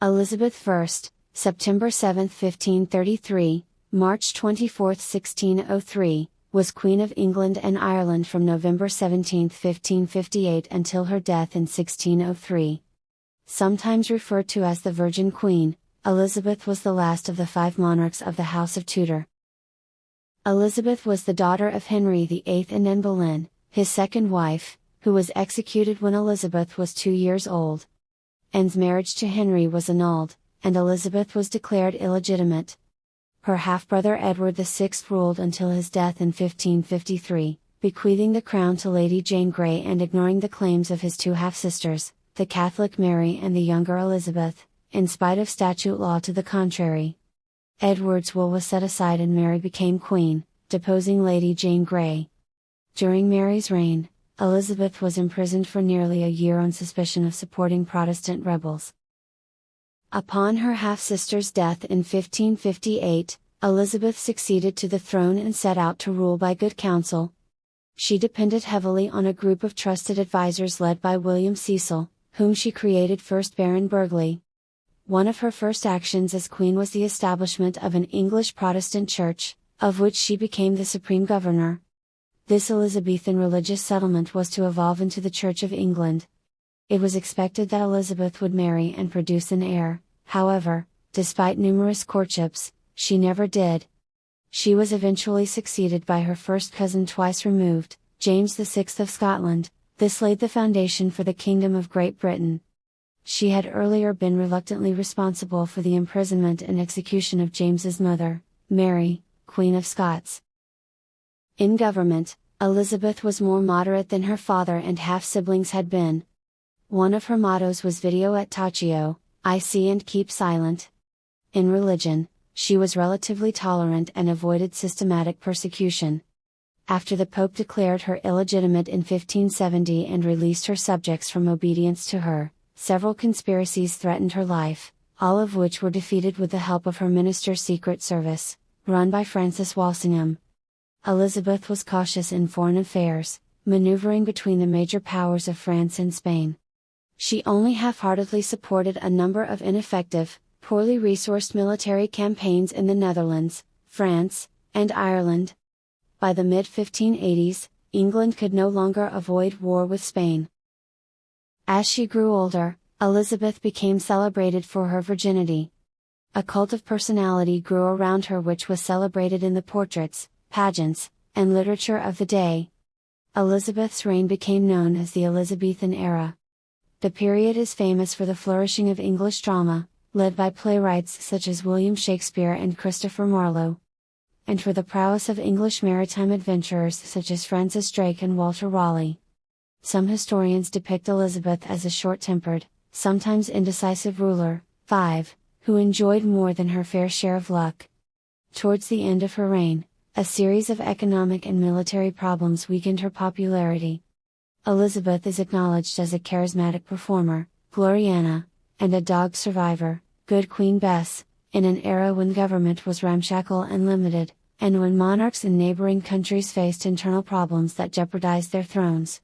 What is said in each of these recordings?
Elizabeth I, September 7, 1533, March 24, 1603, was Queen of England and Ireland from November 17, 1558 until her death in 1603. Sometimes referred to as the Virgin Queen, Elizabeth was the last of the 5 monarchs of the House of Tudor. Elizabeth was the daughter of Henry VIII and Anne Boleyn, his second wife, who was executed when Elizabeth was 2 years old. Anne's marriage to Henry was annulled, and Elizabeth was declared illegitimate. Her half-brother Edward VI ruled until his death in 1553, bequeathing the crown to Lady Jane Grey and ignoring the claims of his 2 half-sisters, the Catholic Mary and the younger Elizabeth, in spite of statute law to the contrary. Edward's will was set aside and Mary became queen, deposing Lady Jane Grey. During Mary's reign, Elizabeth was imprisoned for nearly a year on suspicion of supporting Protestant rebels. Upon her half-sister's death in 1558, Elizabeth succeeded to the throne and set out to rule by good counsel. She depended heavily on a group of trusted advisors led by William Cecil, whom she created first Baron Burghley. One of her first actions as queen was the establishment of an English Protestant church, of which she became the supreme governor. This Elizabethan religious settlement was to evolve into the Church of England. It was expected that Elizabeth would marry and produce an heir, however, despite numerous courtships, she never did. She was eventually succeeded by her first cousin twice removed, James VI of Scotland. This laid the foundation for the Kingdom of Great Britain. She had earlier been reluctantly responsible for the imprisonment and execution of James's mother, Mary, Queen of Scots. In government, Elizabeth was more moderate than her father and half-siblings had been. One of her mottos was Video et taccio, I see and keep silent. In religion, she was relatively tolerant and avoided systematic persecution. After the Pope declared her illegitimate in 1570 and released her subjects from obedience to her, several conspiracies threatened her life, all of which were defeated with the help of her minister's secret service, run by Francis Walsingham. Elizabeth was cautious in foreign affairs, maneuvering between the major powers of France and Spain. She only half-heartedly supported a number of ineffective, poorly resourced military campaigns in the Netherlands, France, and Ireland. By the mid-1580s, England could no longer avoid war with Spain. As she grew older, Elizabeth became celebrated for her virginity. A cult of personality grew around her which was celebrated in the portraits, pageants, and literature of the day. Elizabeth's reign became known as the Elizabethan era. The period is famous for the flourishing of English drama, led by playwrights such as William Shakespeare and Christopher Marlowe, and for the prowess of English maritime adventurers such as Francis Drake and Walter Raleigh. Some historians depict Elizabeth as a short-tempered, sometimes indecisive ruler, who enjoyed more than her fair share of luck. Towards the end of her reign, a series of economic and military problems weakened her popularity. Elizabeth is acknowledged as a charismatic performer, Gloriana, and a dogged survivor, Good Queen Bess, in an era when government was ramshackle and limited, and when monarchs in neighboring countries faced internal problems that jeopardized their thrones.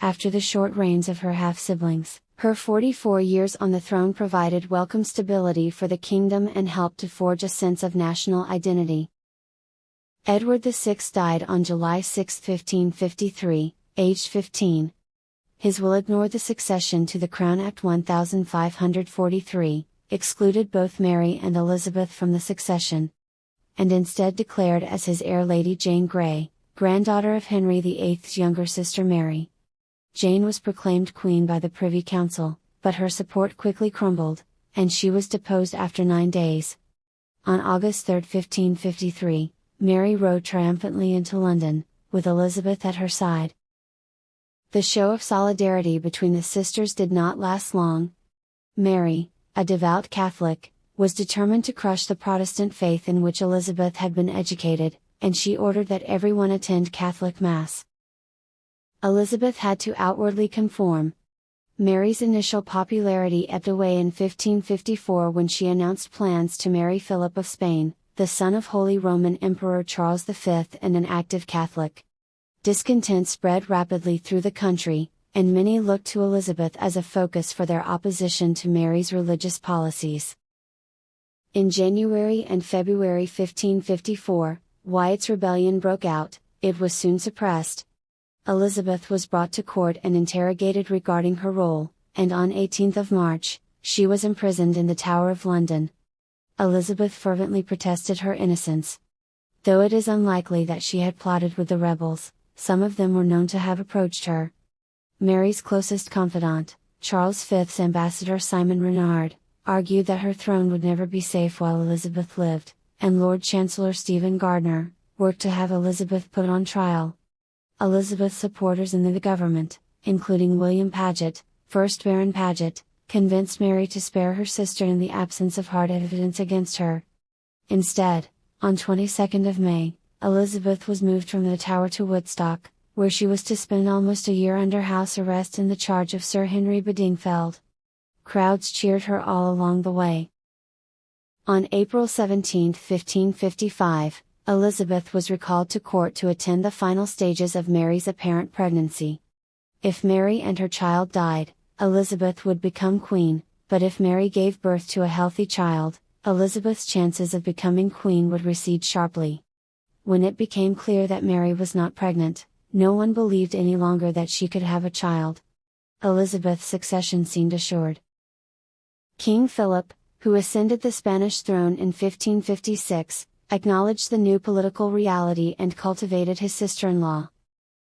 After the short reigns of her half-siblings, her 44 years on the throne provided welcome stability for the kingdom and helped to forge a sense of national identity. Edward VI died on July 6, 1553, aged 15. His will ignored the Succession to the Crown Act 1543, excluded both Mary and Elizabeth from the succession, and instead declared as his heir Lady Jane Grey, granddaughter of Henry VIII's younger sister Mary. Jane was proclaimed queen by the Privy Council, but her support quickly crumbled, and she was deposed after 9 days. On August 3, 1553, Mary rode triumphantly into London, with Elizabeth at her side. The show of solidarity between the sisters did not last long. Mary, a devout Catholic, was determined to crush the Protestant faith in which Elizabeth had been educated, and she ordered that everyone attend Catholic Mass. Elizabeth had to outwardly conform. Mary's initial popularity ebbed away in 1554 when she announced plans to marry Philip of Spain, the son of Holy Roman Emperor Charles V and an active Catholic. Discontent spread rapidly through the country, and many looked to Elizabeth as a focus for their opposition to Mary's religious policies. In January and February 1554, Wyatt's rebellion broke out. It was soon suppressed. Elizabeth was brought to court and interrogated regarding her role, and on 18th of March, she was imprisoned in the Tower of London. Elizabeth fervently protested her innocence. Though it is unlikely that she had plotted with the rebels, some of them were known to have approached her. Mary's closest confidant, Charles V's ambassador Simon Renard, argued that her throne would never be safe while Elizabeth lived, and Lord Chancellor Stephen Gardiner worked to have Elizabeth put on trial. Elizabeth's supporters in the government, including William Paget, 1st Baron Paget, convinced Mary to spare her sister in the absence of hard evidence against her. Instead, on 22nd of May, Elizabeth was moved from the Tower to Woodstock, where she was to spend almost a year under house arrest in the charge of Sir Henry Bedingfeld. Crowds cheered her all along the way. On April 17, 1555, Elizabeth was recalled to court to attend the final stages of Mary's apparent pregnancy. If Mary and her child died, Elizabeth would become queen, but if Mary gave birth to a healthy child, Elizabeth's chances of becoming queen would recede sharply. When it became clear that Mary was not pregnant, no one believed any longer that she could have a child. Elizabeth's succession seemed assured. King Philip, who ascended the Spanish throne in 1556, acknowledged the new political reality and cultivated his sister-in-law.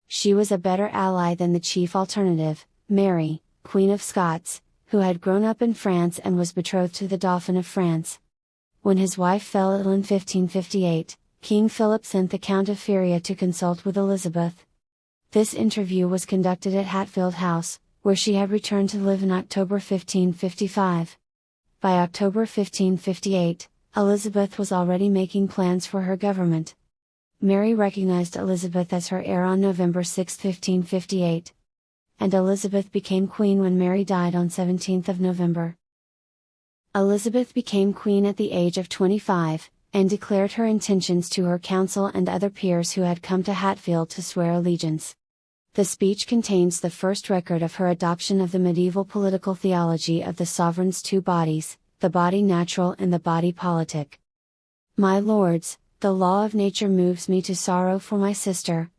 She was a better ally than the chief alternative, Mary, Queen of Scots, who had grown up in France and was betrothed to the Dauphin of France. When his wife fell ill in 1558, King Philip sent the Count of Feria to consult with Elizabeth. This interview was conducted at Hatfield House, where she had returned to live in October 1555. By October 1558, Elizabeth was already making plans for her government. Mary recognized Elizabeth as her heir on November 6, 1558. And Elizabeth became queen when Mary died on 17th of November. Elizabeth became queen at the age of 25, and declared her intentions to her council and other peers who had come to Hatfield to swear allegiance. The speech contains the first record of her adoption of the medieval political theology of the sovereign's two bodies, the body natural and the body politic. My lords, the law of nature moves me to sorrow for my sister.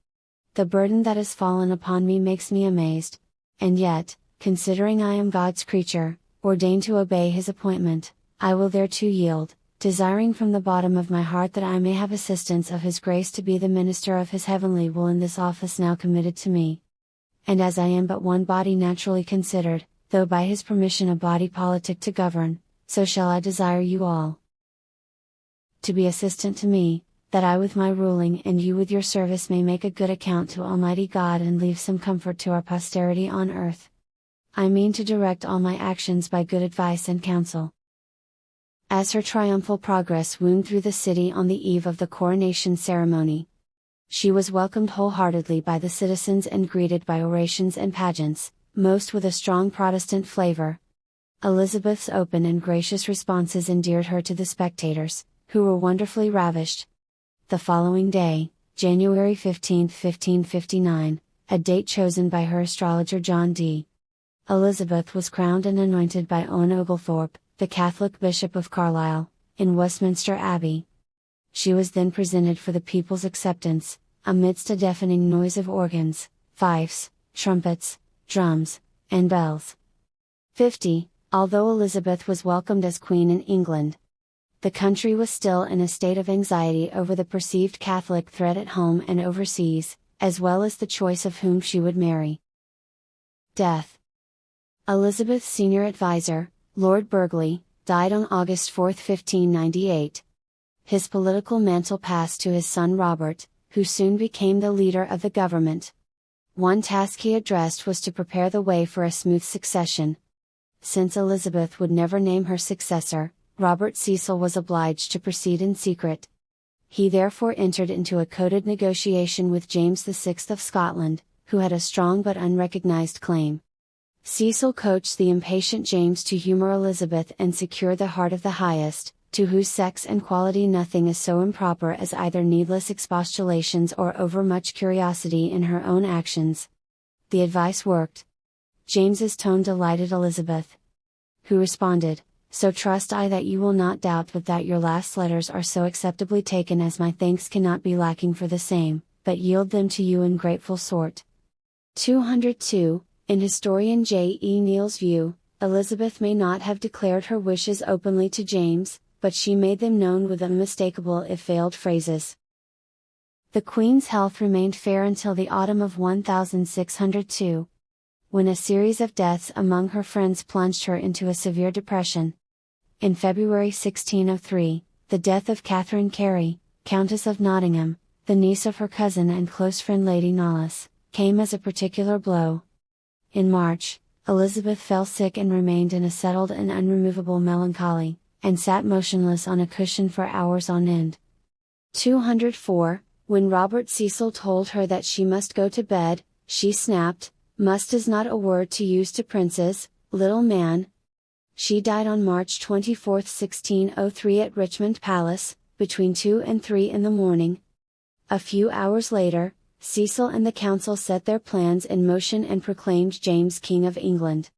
The burden that has fallen upon me makes me amazed. And yet, considering I am God's creature, ordained to obey His appointment, I will thereto yield, desiring from the bottom of my heart that I may have assistance of His grace to be the minister of His heavenly will in this office now committed to me. And as I am but one body naturally considered, though by His permission a body politic to govern, so shall I desire you all to be assistant to me, that I with my ruling and you with your service may make a good account to Almighty God and leave some comfort to our posterity on earth. I mean to direct all my actions by good advice and counsel. As her triumphal progress wound through the city on the eve of the coronation ceremony, she was welcomed wholeheartedly by the citizens and greeted by orations and pageants, most with a strong Protestant flavor. Elizabeth's open and gracious responses endeared her to the spectators, who were wonderfully ravished. The following day, January 15, 1559, a date chosen by her astrologer John D. Elizabeth was crowned and anointed by Owen Oglethorpe, the Catholic Bishop of Carlisle, in Westminster Abbey. She was then presented for the people's acceptance, amidst a deafening noise of organs, fifes, trumpets, drums, and bells. 50. Although Elizabeth was welcomed as Queen in England, the country was still in a state of anxiety over the perceived Catholic threat at home and overseas, as well as the choice of whom she would marry. Death. Elizabeth's senior advisor, Lord Burghley, died on August 4, 1598. His political mantle passed to his son Robert, who soon became the leader of the government. One task he addressed was to prepare the way for a smooth succession. Since Elizabeth would never name her successor, Robert Cecil was obliged to proceed in secret. He therefore entered into a coded negotiation with James VI of Scotland, who had a strong but unrecognized claim. Cecil coaxed the impatient James to humor Elizabeth and secure the heart of the highest, to whose sex and quality nothing is so improper as either needless expostulations or overmuch curiosity in her own actions. The advice worked. James's tone delighted Elizabeth, who responded, "So trust I that you will not doubt but that your last letters are so acceptably taken as my thanks cannot be lacking for the same, but yield them to you in grateful sort." 202. In historian J. E. Neal's view, Elizabeth may not have declared her wishes openly to James, but she made them known with unmistakable if veiled phrases. The Queen's health remained fair until the autumn of 1602, when a series of deaths among her friends plunged her into a severe depression. In February 1603, the death of Catherine Carey, Countess of Nottingham, the niece of her cousin and close friend Lady Knollys, came as a particular blow. In March, Elizabeth fell sick and remained in a settled and unremovable melancholy, and sat motionless on a cushion for hours on end. 204. When Robert Cecil told her that she must go to bed, she snapped, "Must is not a word to use to princes, little man." She died on March 24, 1603 at Richmond Palace, between 2 and 3 in the morning. A few hours later, Cecil and the council set their plans in motion and proclaimed James King of England.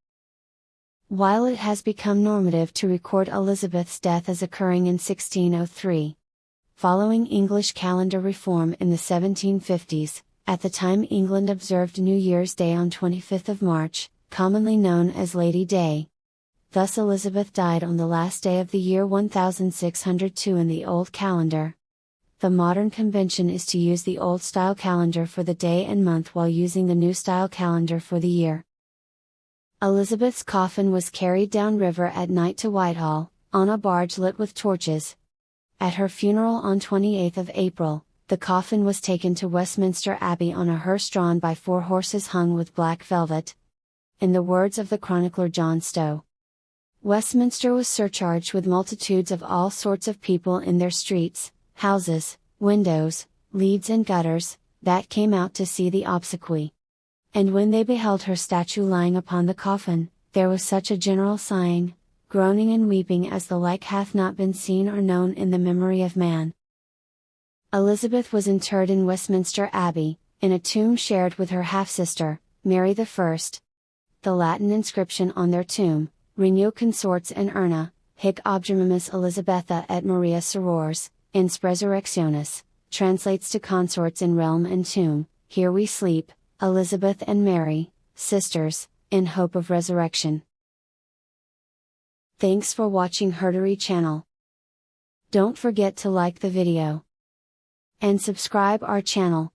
While it has become normative to record Elizabeth's death as occurring in 1603, following English calendar reform in the 1750s, at the time England observed New Year's Day on 25th of March, commonly known as Lady Day. Thus Elizabeth died on the last day of the year 1602 in the old calendar. The modern convention is to use the old-style calendar for the day and month while using the new-style calendar for the year. Elizabeth's coffin was carried down river at night to Whitehall, on a barge lit with torches. At her funeral on 28th of April, the coffin was taken to Westminster Abbey on a hearse drawn by 4 horses hung with black velvet. In the words of the chronicler John Stowe, Westminster was surcharged with multitudes of all sorts of people in their streets, houses, windows, leads and gutters, that came out to see the obsequy. And when they beheld her statue lying upon the coffin, there was such a general sighing, groaning and weeping as the like hath not been seen or known in the memory of man. Elizabeth was interred in Westminster Abbey, in a tomb shared with her half-sister, Mary I. The Latin inscription on their tomb, Regnio consorts in urna, hic obdurmimus Elizabetha et Maria sorors, ins resurrectionis, translates to consorts in realm and tomb, here we sleep, Elizabeth and Mary, sisters, in hope of resurrection. Thanks for watching HerStory channel. Don't forget to like the video and subscribe our channel.